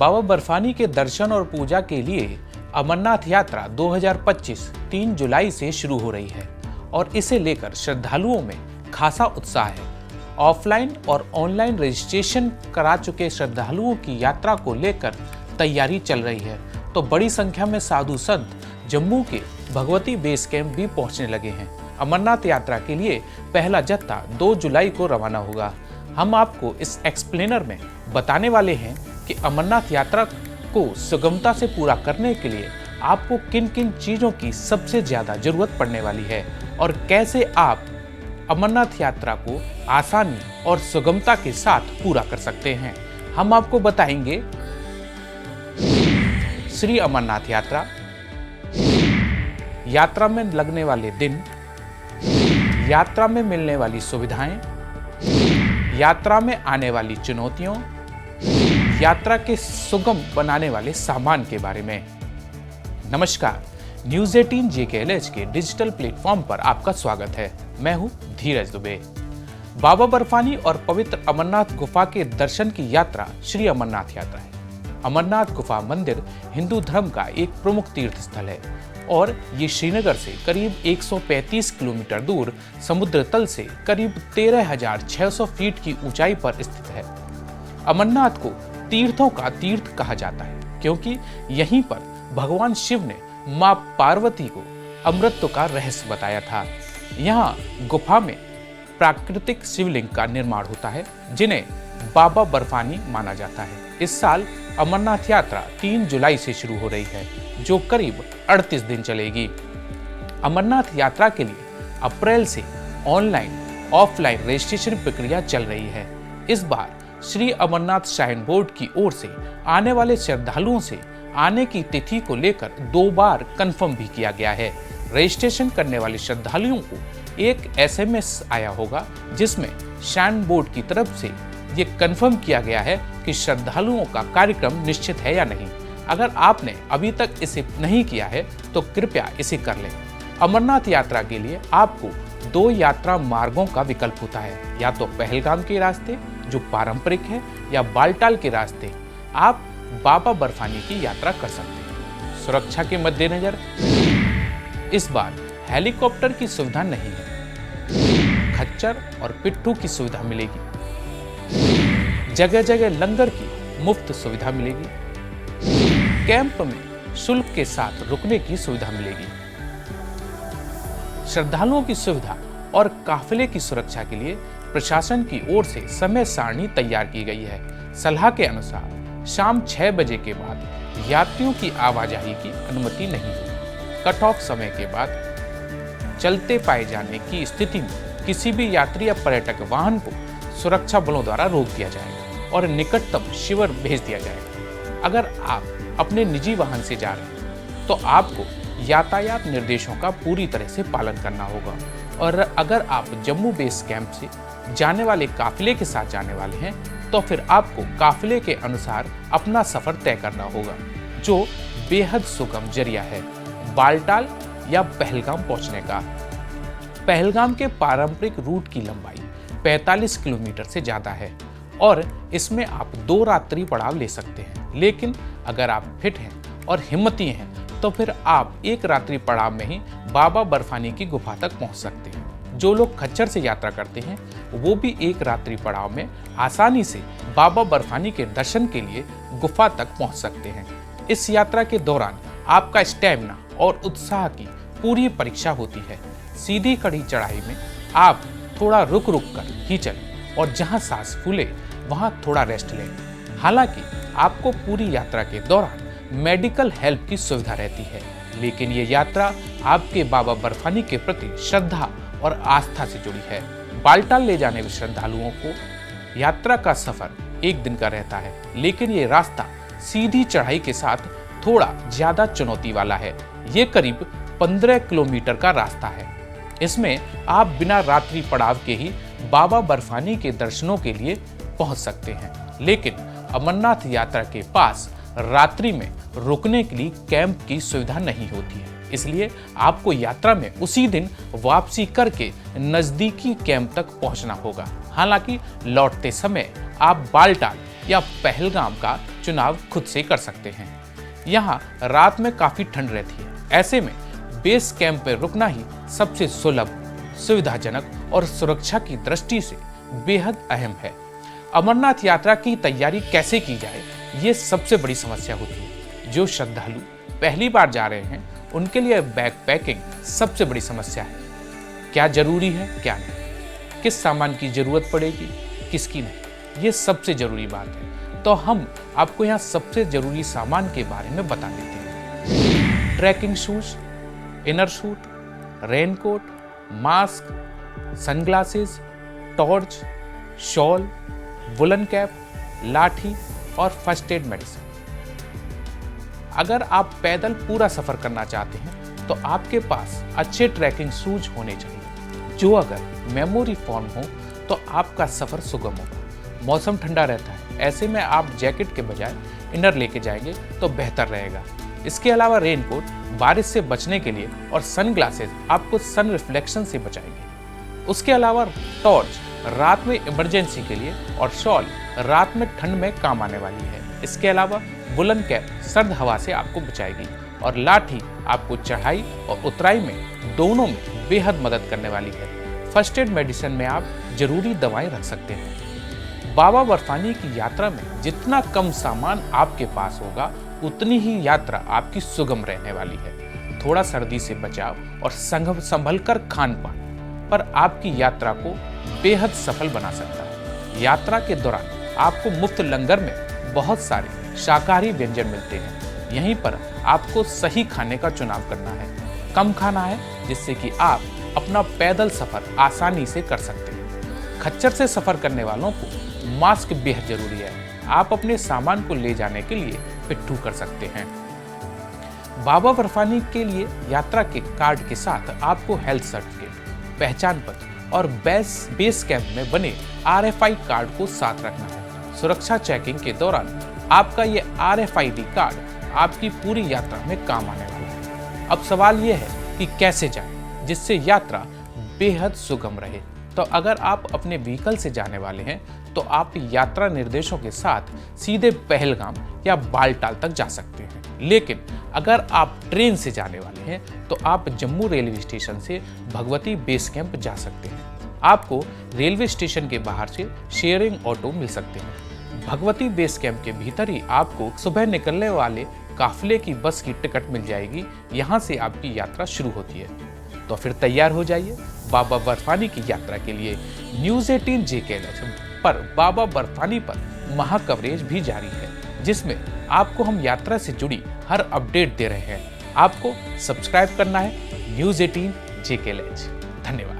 बाबा बर्फानी के दर्शन और पूजा के लिए अमरनाथ यात्रा 2025 3 जुलाई से शुरू हो रही है और इसे लेकर श्रद्धालुओं में खासा उत्साह है। ऑफलाइन और ऑनलाइन रजिस्ट्रेशन करा चुके श्रद्धालुओं की यात्रा को लेकर तैयारी चल रही है, तो बड़ी संख्या में साधु संत जम्मू के भगवती बेस कैंप भी पहुंचने लगे हैं। अमरनाथ यात्रा के लिए पहला जत्था 2 जुलाई को रवाना होगा। हम आपको इस एक्सप्लेनर में बताने वाले हैं कि अमरनाथ यात्रा को सुगमता से पूरा करने के लिए आपको किन किन चीज़ों की सबसे ज़्यादा ज़रूरत पड़ने वाली है और कैसे आप अमरनाथ यात्रा को आसानी और सुगमता के साथ पूरा कर सकते हैं। हम आपको बताएंगे श्री अमरनाथ यात्रा में लगने वाले दिन, यात्रा में मिलने वाली सुविधाएं, यात्रा में आने वाली चुनौतियों, यात्रा के सुगम बनाने वाले सामान के बारे में। नमस्कार, न्यूज़ 18 JKLH के डिजिटल प्लेटफॉर्म पर आपका स्वागत है। मैं हूं धीरज दुबे। बाबा बर्फानी और पवित्र अमरनाथ गुफा के दर्शन की यात्रा श्री अमरनाथ यात्रा है। अमरनाथ गुफा मंदिर हिंदू धर्म का एक प्रमुख तीर्थ स्थल है और ये श्रीनगर से करीब 135 किलोमीटर दूर समुद्र तल से करीब 13,600 फीट की ऊंचाई पर स्थित है। अमरनाथ को तीर्थों का तीर्थ कहा जाता है क्योंकि यहीं पर भगवान शिव ने मां पार्वती को अमृत का रहस्य बताया था। यहाँ गुफा में प्राकृतिक शिवलिंग का निर्माण होता है जिन्हें बाबा बर्फानी माना जाता है। इस साल अमरनाथ यात्रा 3 जुलाई से शुरू हो रही है जो करीब 38 दिन चलेगी। अमरनाथ यात्रा के लिए अप्रैल से ऑनलाइन ऑफलाइन रजिस्ट्रेशन प्रक्रिया चल रही है। इस बार श्री अमरनाथ श्राइन बोर्ड की ओर से आने वाले श्रद्धालुओं से आने की तिथि को लेकर 2 बार कंफर्म भी किया गया है। रजिस्ट्रेशन करने वाले श्रद्धालुओं को एक SMS आया होगा जिसमें श्राइन बोर्ड की तरफ से ये कंफर्म किया गया है कि श्रद्धालुओं का कार्यक्रम निश्चित है या नहीं। अगर आपने अभी तक इसे नहीं किया है तो कृपया इसे कर लें। अमरनाथ यात्रा के लिए आपको 2 यात्रा मार्गों का विकल्प होता है, या तो पहलगाम के रास्ते जो पारंपरिक है या बालटाल के रास्ते आप बाबा बर्फानी की यात्रा कर सकते हैं। सुरक्षा के मद्देनजर इस बार हेलीकॉप्टर की सुविधा नहीं है। खच्चर और पिट्ठू की सुविधा मिलेगी। जगह जगह लंगर की मुफ्त सुविधा मिलेगी। कैंप में शुल्क के साथ रुकने की सुविधा मिलेगी। श्रद्धालुओं की सुविधा और काफिले की सुरक्षा के लिए प्रशासन की ओर से समय सारणी तैयार की गई है। सलाह के अनुसार शाम 6 बजे के बाद यात्रियों की आवाजाही की अनुमति नहीं होगी। कट ऑफ समय के बाद चलते पाए जाने की स्थिति में किसी भी यात्री या पर्यटक वाहन को सुरक्षा बलों द्वारा रोक दिया जाएगा और निकटतम शिविर भेज दिया जाएगा। अगर आप अपने निजी वाहन से जा रहे हैं तो आपको यातायात निर्देशों का पूरी तरह से पालन करना होगा और अगर आप जम्मू बेस कैंप से जाने वाले काफिले के साथ जाने वाले हैं तो फिर आपको काफिले के अनुसार अपना सफर तय करना होगा जो बेहद सुगम जरिया है बालटाल या पहलगाम पहुंचने का। पहलगाम के पारंपरिक रूट की लंबाई 45 किलोमीटर से ज़्यादा है और इसमें आप 2 रात्रि पड़ाव ले सकते हैं, लेकिन अगर आप फिट हैं और हिम्मती हैं तो फिर आप 1 रात्रि पड़ाव में ही बाबा बर्फानी की गुफा तक पहुंच सकते हैं। जो लोग खच्चर से यात्रा करते हैं वो भी 1 रात्रि पड़ाव में आसानी से बाबा बर्फानी के दर्शन के लिए गुफा तक पहुंच सकते हैं। इस यात्रा के दौरान आपका स्टैमिना और उत्साह की पूरी परीक्षा होती है। सीधी कड़ी चढ़ाई में आप थोड़ा रुक कर ही चलें और जहां सांस फूले वहां थोड़ा रेस्ट लें। हालांकि आपको पूरी यात्रा के दौरान मेडिकल हेल्प की सुविधा रहती है, लेकिन ये यात्रा आपके बाबा बर्फानी के प्रति श्रद्धा और आस्था से जुड़ी है। बालटाल ले जाने वाले श्रद्धालुओं को यात्रा का सफर 1 दिन का रहता है, लेकिन ये रास्ता सीधी चढ़ाई के साथ थोड़ा ज्यादा चुनौती वाला है। ये करीब 15 किलोमीटर का रास्ता है। इसमें आप बिना रात्रि पड़ाव के ही बाबा बर्फानी के दर्शनों के लिए पहुंच सकते हैं, लेकिन अमरनाथ यात्रा के पास रात्रि में रुकने के लिए कैंप की सुविधा नहीं होती है। इसलिए आपको यात्रा में उसी दिन वापसी करके नजदीकी कैंप तक पहुंचना होगा। हालांकि लौटते समय आप बालटाल या पहलगाम का चुनाव खुद से कर सकते हैं। यहाँ रात में काफ़ी ठंड रहती है, ऐसे में बेस कैंप में रुकना ही सबसे सुलभ, सुविधाजनक और सुरक्षा की दृष्टि से बेहद अहम है। अमरनाथ यात्रा की तैयारी कैसे की जाए, ये सबसे बड़ी समस्या होती है। जो श्रद्धालु पहली बार जा रहे हैं उनके लिए बैग पैकिंग सबसे बड़ी समस्या है। क्या जरूरी है, क्या नहीं, किस सामान की जरूरत पड़ेगी, किसकी नहीं, ये सबसे जरूरी बात है। तो हम आपको यहाँ सबसे जरूरी सामान के बारे में बता देते हैं। Trekking shoes, inner suit, raincoat, mask, sunglasses, torch, shawl, woollen cap, लाठी और फर्स्ट एड मेडिसिन। अगर आप पैदल पूरा सफर करना चाहते हैं तो आपके पास अच्छे ट्रैकिंग शूज होने चाहिए, जो अगर मेमोरी फॉर्म हो तो आपका सफर सुगम होगा। मौसम ठंडा रहता है, ऐसे में आप जैकेट के बजाय इनर लेके जाएंगे तो बेहतर रहेगा। इसके अलावा रेनकोट बारिश से बचने के लिए और सनग्लासेस आपको सन रिफ्लेक्शन से बचाएंगे। उसके अलावा टॉर्च रात में इमरजेंसी के लिए और शॉल रात में ठंड में काम आने वाली है। इसके अलावा वुलन कैप सर्द हवा से आपको बचाएगी और लाठी आपको चढ़ाई और उतराई में दोनों में बेहद मदद करने वाली है। फर्स्ट एड मेडिसिन में आप जरूरी दवाएं रख सकते हैं। बाबा बर्फानी की यात्रा में जितना कम सामान आपके पास होगा उतनी ही यात्रा आपकी सुगम रहने वाली है। थोड़ा सर्दी से बचाव और संभल कर खान पान पर आपकी यात्रा को बेहद सफल बना सकता है। यात्रा के दौरान आपको मुफ्त लंगर में बहुत सारे शाकाहारी व्यंजन मिलते हैं। यहीं पर आपको सही खाने का चुनाव करना है, कम खाना है, जिससे कि आप अपना पैदल सफर आसानी से कर सकते हैं। खच्चर से सफर करने वालों को मास्क बेहद जरूरी है। आप अपने सामान को ले जाने के लिए पिट्ठू कर सकते हैं। बाबा बर्फानी के लिए यात्रा के कार्ड के साथ आपको हेल्थ सर्टिफिकेट, पहचान पत्र और बेस कैंप में बने RFI कार्ड को साथ रखना है। सुरक्षा चेकिंग के दौरान आपका ये RFID कार्ड आपकी पूरी यात्रा में काम आने वाला है। अब सवाल ये है कि कैसे जाएं जिससे यात्रा बेहद सुगम रहे। तो अगर आप अपने व्हीकल से जाने वाले हैं तो आप यात्रा निर्देशों के साथ सीधे पहलगाम या बालटाल तक जा सकते हैं। लेकिन अगर आप ट्रेन से जाने वाले हैं तो आप जम्मू रेलवे स्टेशन से भगवती बेस कैंप जा सकते हैं। आपको रेलवे स्टेशन के बाहर से शेयरिंग ऑटो मिल सकते हैं। भगवती बेस कैंप के भीतर ही आपको सुबह निकलने वाले काफिले की बस की टिकट मिल जाएगी। यहाँ से आपकी यात्रा शुरू होती है। तो फिर तैयार हो जाइए बाबा बर्फानी की यात्रा के लिए। न्यूज़ 18 JKLH पर बाबा बर्फानी पर महा कवरेज भी जारी है, जिसमें आपको हम यात्रा से जुड़ी हर अपडेट दे रहे हैं। आपको सब्सक्राइब करना है न्यूज़ 18 JKLH। धन्यवाद।